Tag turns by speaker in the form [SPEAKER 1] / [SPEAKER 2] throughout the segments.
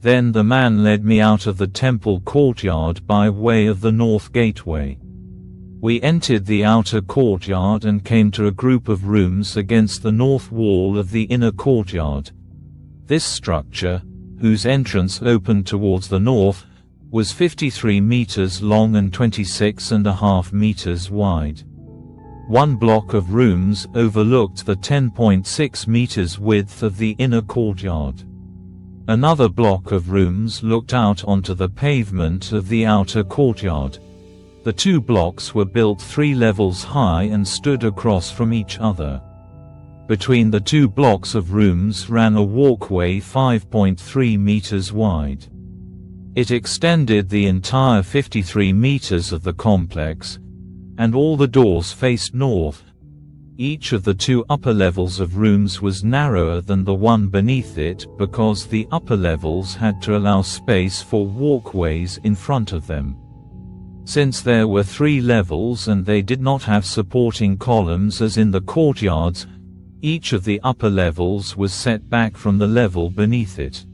[SPEAKER 1] Then the man led me out of the temple courtyard by way of the north gateway. We entered the outer courtyard and came to a group of rooms against the north wall of the inner courtyard. This structure, whose entrance opened towards the north, was 53 meters long and 26.5 meters wide. One block of rooms overlooked the 10.6 meters width of the inner courtyard. Another block of rooms looked out onto the pavement of the outer courtyard. The two blocks were built 3 levels high and stood across from each other. Between the two blocks of rooms ran a walkway 5.3 meters wide. It extended the entire 53 meters of the complex, and all the doors faced north. Each of the two upper levels of rooms was narrower than the one beneath it because the upper levels had to allow space for walkways in front of them. Since there were 3 levels and they did not have supporting columns as in the courtyards, each of the upper levels was set back from the level beneath it.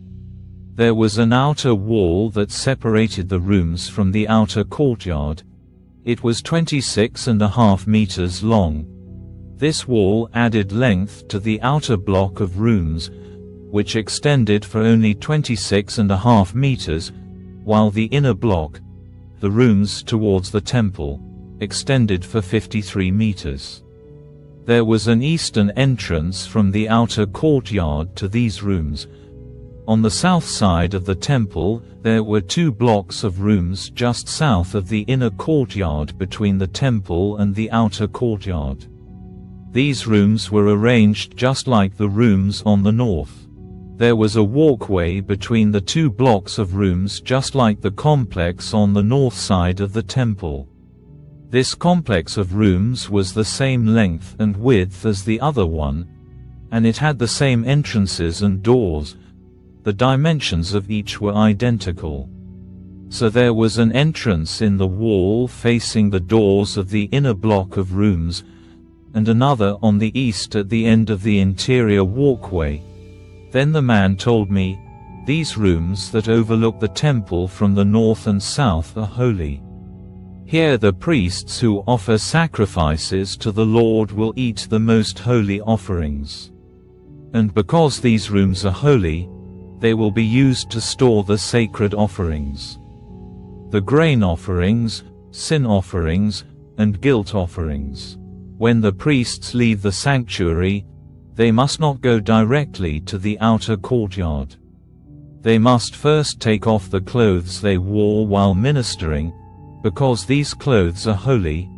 [SPEAKER 1] There was an outer wall that separated the rooms from the outer courtyard. It was 26.5 meters long. This wall added length to the outer block of rooms, which extended for only 26.5 meters, while the inner block, the rooms towards the temple, extended for 53 meters. There was an eastern entrance from the outer courtyard to these rooms. On the south side of the temple, there were 2 blocks of rooms just south of the inner courtyard between the temple and the outer courtyard. These rooms were arranged just like the rooms on the north. There was a walkway between the 2 blocks of rooms just like the complex on the north side of the temple. This complex of rooms was the same length and width as the other one, and it had the same entrances and doors. The dimensions of each were identical. So there was an entrance in the wall facing the doors of the inner block of rooms, and another on the east at the end of the interior walkway. Then the man told me, "These rooms that overlook the temple from the north and south are holy. Here the priests who offer sacrifices to the Lord will eat the most holy offerings. And because these rooms are holy, they will be used to store the sacred offerings, the grain offerings, sin offerings, and guilt offerings. When the priests leave the sanctuary, they must not go directly to the outer courtyard. They must first take off the clothes they wore while ministering, because these clothes are holy.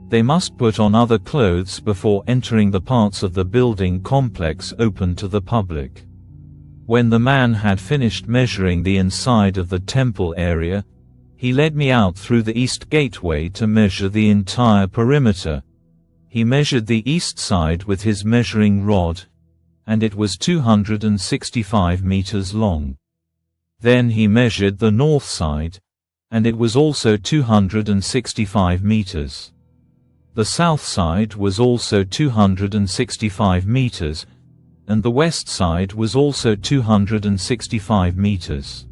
[SPEAKER 1] They must put on other clothes before entering the parts of the building complex open to the public." When the man had finished measuring the inside of the temple area, he led me out through the east gateway to measure the entire perimeter. He measured the east side with his measuring rod, and it was 265 meters long. Then he measured the north side, and it was also 265 meters. The south side was also 265 meters, and the west side was also 265 meters.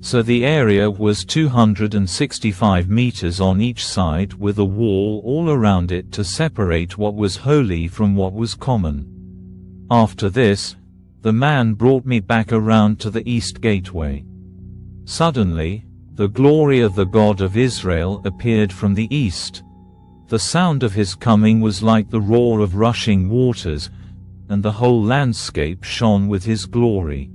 [SPEAKER 1] So the area was 265 meters on each side with a wall all around it to separate what was holy from what was common. After this, the man brought me back around to the east gateway. Suddenly, the glory of the God of Israel appeared from the east. The sound of his coming was like the roar of rushing waters, and the whole landscape shone with his glory.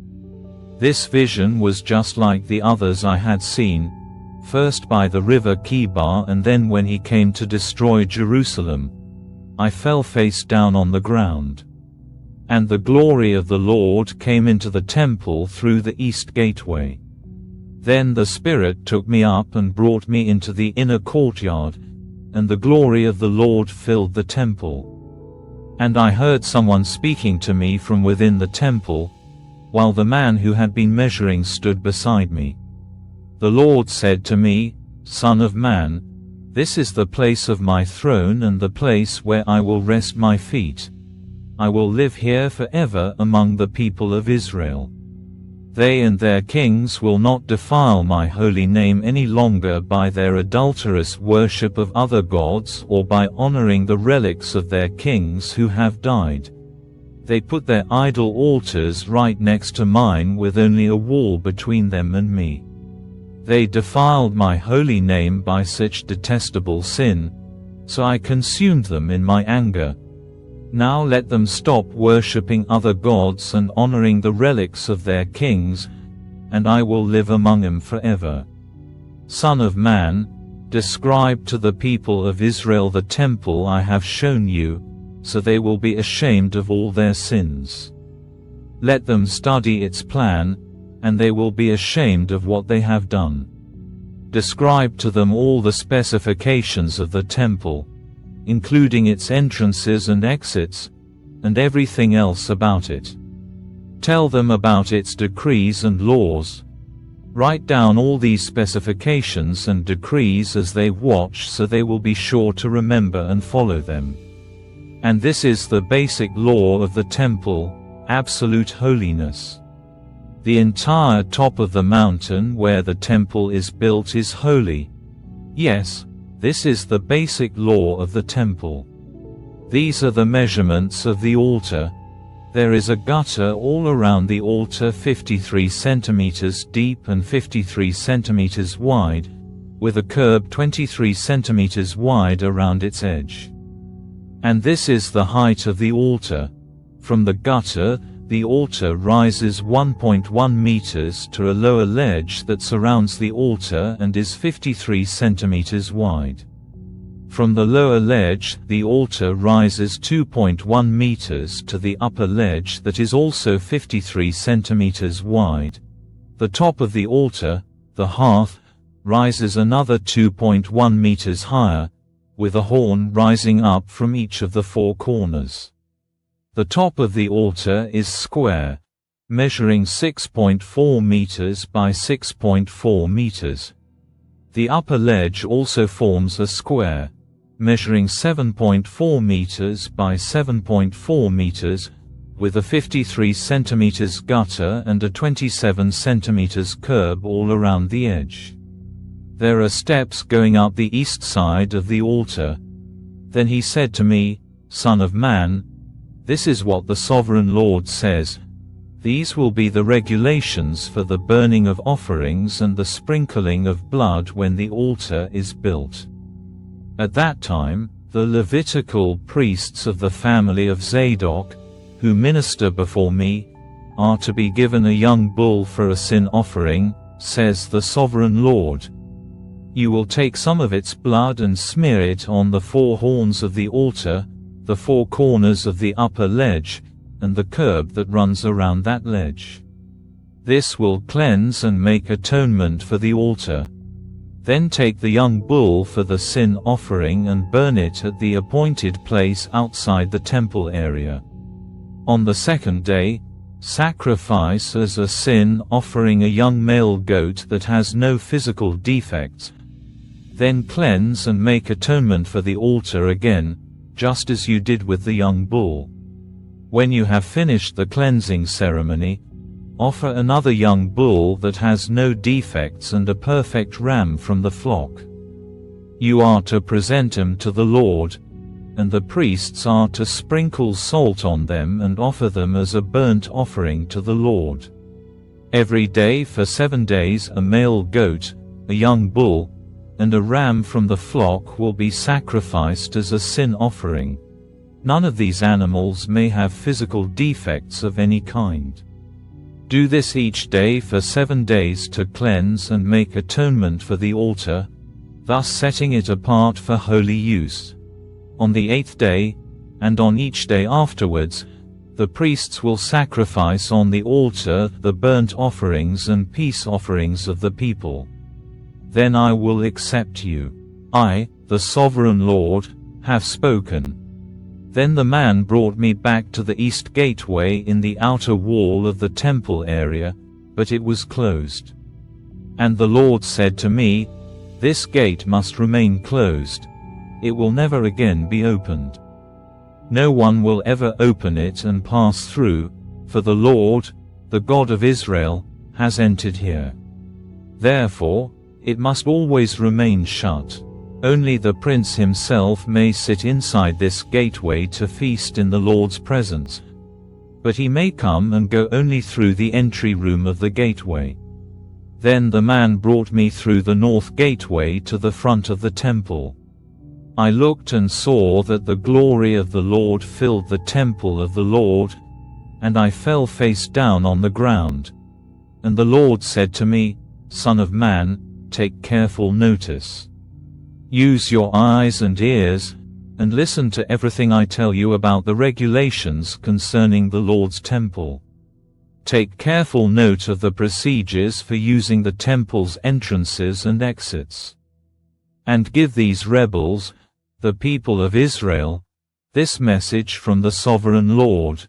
[SPEAKER 1] This vision was just like the others I had seen, first by the river Chebar and then when he came to destroy Jerusalem. I fell face down on the ground. And the glory of the Lord came into the temple through the east gateway. Then the Spirit took me up and brought me into the inner courtyard, and the glory of the Lord filled the temple. And I heard someone speaking to me from within the temple, while the man who had been measuring stood beside me. The Lord said to me, "Son of man, this is the place of my throne and the place where I will rest my feet. I will live here forever among the people of Israel. They and their kings will not defile my holy name any longer by their adulterous worship of other gods or by honoring the relics of their kings who have died. They put their idol altars right next to mine with only a wall between them and me. They defiled my holy name by such detestable sin, so I consumed them in my anger. Now let them stop worshipping other gods and honoring the relics of their kings, and I will live among them forever. Son of man, describe to the people of Israel the temple I have shown you, so they will be ashamed of all their sins. Let them study its plan, and they will be ashamed of what they have done. Describe to them all the specifications of the temple, including its entrances and exits, and everything else about it. Tell them about its decrees and laws. Write down all these specifications and decrees as they watch so they will be sure to remember and follow them. And this is the basic law of the temple, absolute holiness. The entire top of the mountain where the temple is built is holy. Yes, this is the basic law of the temple. These are the measurements of the altar. There is a gutter all around the altar 53 centimeters deep and 53 centimeters wide, with a curb 23 centimeters wide around its edge. And this is the height of the altar. From the gutter, the altar rises 1.1 meters to a lower ledge that surrounds the altar and is 53 centimeters wide. From the lower ledge, the altar rises 2.1 meters to the upper ledge that is also 53 centimeters wide. The top of the altar, the hearth, rises another 2.1 meters higher, with a horn rising up from each of the four corners. The top of the altar is square, measuring 6.4 meters by 6.4 meters. The upper ledge also forms a square, measuring 7.4 meters by 7.4 meters, with a 53 centimeters gutter and a 27 centimeters curb all around the edge. There are steps going up the east side of the altar. Then he said to me, Son of man, this is what the Sovereign Lord says. These will be the regulations for the burning of offerings and the sprinkling of blood when the altar is built. At that time, the Levitical priests of the family of Zadok, who minister before me, are to be given a young bull for a sin offering, says the Sovereign Lord. You will take some of its blood and smear it on the four horns of the altar, the four corners of the upper ledge, and the curb that runs around that ledge. This will cleanse and make atonement for the altar. Then take the young bull for the sin offering and burn it at the appointed place outside the temple area. On the second day, sacrifice as a sin offering a young male goat that has no physical defects. Then cleanse and make atonement for the altar again, just as you did with the young bull. When you have finished the cleansing ceremony, offer another young bull that has no defects and a perfect ram from the flock. You are to present them to the Lord, and the priests are to sprinkle salt on them and offer them as a burnt offering to the Lord. Every day for 7 days a male goat, a young bull, and a ram from the flock will be sacrificed as a sin offering. None of these animals may have physical defects of any kind. Do this each day for 7 days to cleanse and make atonement for the altar, thus setting it apart for holy use. On the 8th day, and on each day afterwards, the priests will sacrifice on the altar the burnt offerings and peace offerings of the people. Then I will accept you. I, the Sovereign Lord, have spoken. Then the man brought me back to the east gateway in the outer wall of the temple area, but it was closed. And the Lord said to me, This gate must remain closed. It will never again be opened. No one will ever open it and pass through, for the Lord, the God of Israel, has entered here. Therefore, it must always remain shut. Only the prince himself may sit inside this gateway to feast in the Lord's presence. But he may come and go only through the entry room of the gateway. Then the man brought me through the north gateway to the front of the temple. I looked and saw that the glory of the Lord filled the temple of the Lord, and I fell face down on the ground. And the Lord said to me, "Son of man, take careful notice. Use your eyes and ears, and listen to everything I tell you about the regulations concerning the Lord's temple. Take careful note of the procedures for using the temple's entrances and exits. And give these rebels, the people of Israel, this message from the sovereign Lord.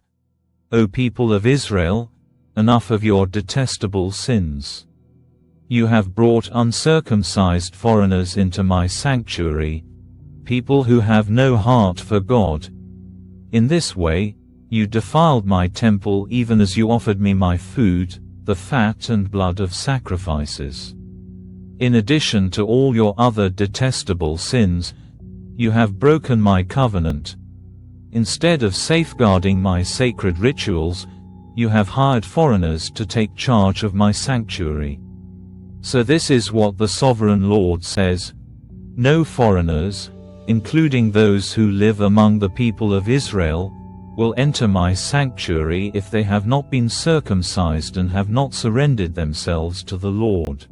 [SPEAKER 1] O people of Israel, enough of your detestable sins. You have brought uncircumcised foreigners into my sanctuary, people who have no heart for God. In this way, you defiled my temple even as you offered me my food, the fat and blood of sacrifices. In addition to all your other detestable sins, you have broken my covenant. Instead of safeguarding my sacred rituals, you have hired foreigners to take charge of my sanctuary. So this is what the sovereign Lord says: no foreigners, including those who live among the people of Israel, will enter my sanctuary if they have not been circumcised and have not surrendered themselves to the Lord.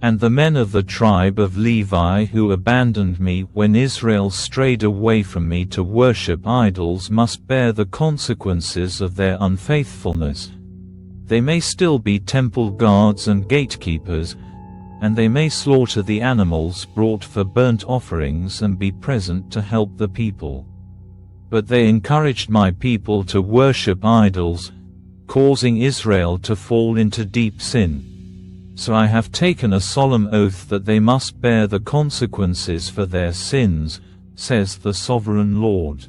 [SPEAKER 1] And the men of the tribe of Levi who abandoned me when Israel strayed away from me to worship idols must bear the consequences of their unfaithfulness. They may still be temple guards and gatekeepers, and they may slaughter the animals brought for burnt offerings and be present to help the people. But they encouraged my people to worship idols, causing Israel to fall into deep sin. So I have taken a solemn oath that they must bear the consequences for their sins, says the sovereign Lord.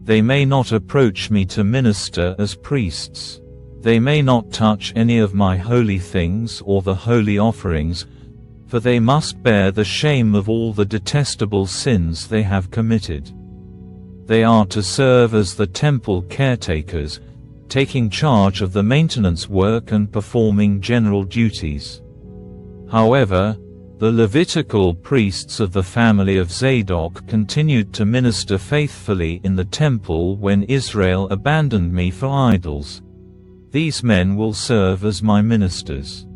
[SPEAKER 1] They may not approach me to minister as priests. They may not touch any of my holy things or the holy offerings, for they must bear the shame of all the detestable sins they have committed. They are to serve as the temple caretakers, taking charge of the maintenance work and performing general duties. However, the Levitical priests of the family of Zadok continued to minister faithfully in the temple when Israel abandoned me for idols. These men will serve as my ministers.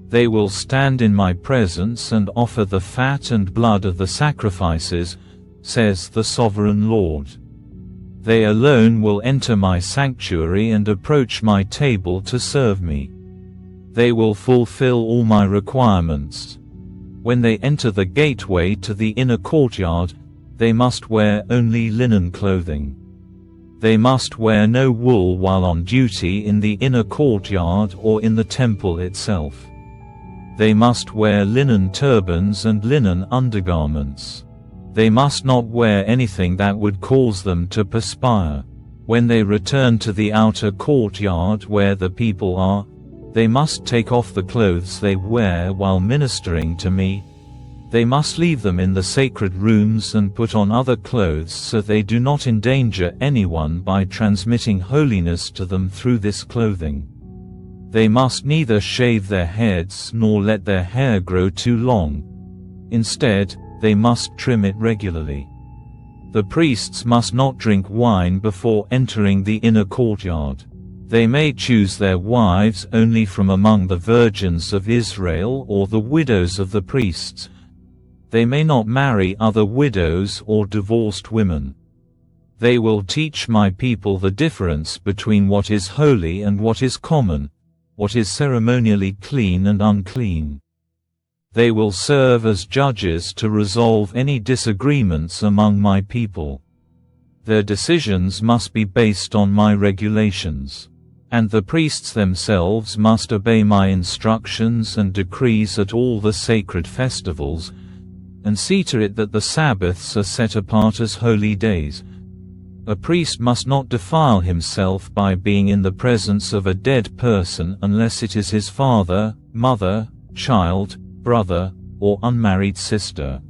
[SPEAKER 1] They will stand in my presence and offer the fat and blood of the sacrifices, says the sovereign Lord. They alone will enter my sanctuary and approach my table to serve me. They will fulfill all my requirements. When they enter the gateway to the inner courtyard, they must wear only linen clothing. They must wear no wool while on duty in the inner courtyard or in the temple itself. They must wear linen turbans and linen undergarments. They must not wear anything that would cause them to perspire. When they return to the outer courtyard where the people are, they must take off the clothes they wear while ministering to me. They must leave them in the sacred rooms and put on other clothes so they do not endanger anyone by transmitting holiness to them through this clothing. They must neither shave their heads nor let their hair grow too long. Instead, they must trim it regularly. The priests must not drink wine before entering the inner courtyard. They may choose their wives only from among the virgins of Israel or the widows of the priests. They may not marry other widows or divorced women. They will teach my people the difference between what is holy and what is common, what is ceremonially clean and unclean. They will serve as judges to resolve any disagreements among my people. Their decisions must be based on my regulations. And the priests themselves must obey my instructions and decrees at all the sacred festivals, and see to it that the Sabbaths are set apart as holy days. A priest must not defile himself by being in the presence of a dead person unless it is his father, mother, child, brother, or unmarried sister.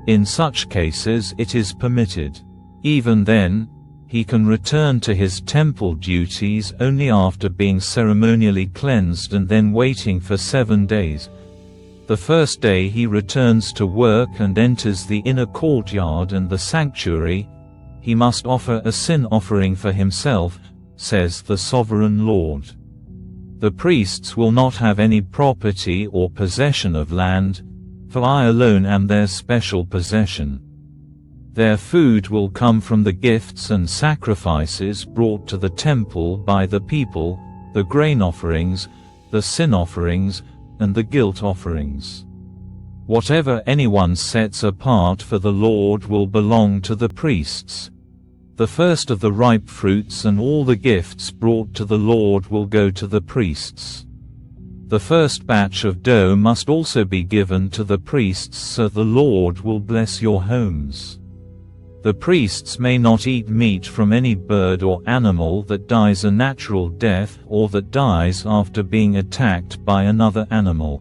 [SPEAKER 1] In such cases it is permitted. Even then, he can return to his temple duties only after being ceremonially cleansed and then waiting for 7 days. The first day he returns to work and enters the inner courtyard and the sanctuary. He must offer a sin offering for himself, says the Sovereign Lord. The priests will not have any property or possession of land, for I alone am their special possession. Their food will come from the gifts and sacrifices brought to the temple by the people, the grain offerings, the sin offerings, and the guilt offerings. Whatever anyone sets apart for the Lord will belong to the priests. The first of the ripe fruits and all the gifts brought to the Lord will go to the priests. The first batch of dough must also be given to the priests, so the Lord will bless your homes. The priests may not eat meat from any bird or animal that dies a natural death or that dies after being attacked by another animal.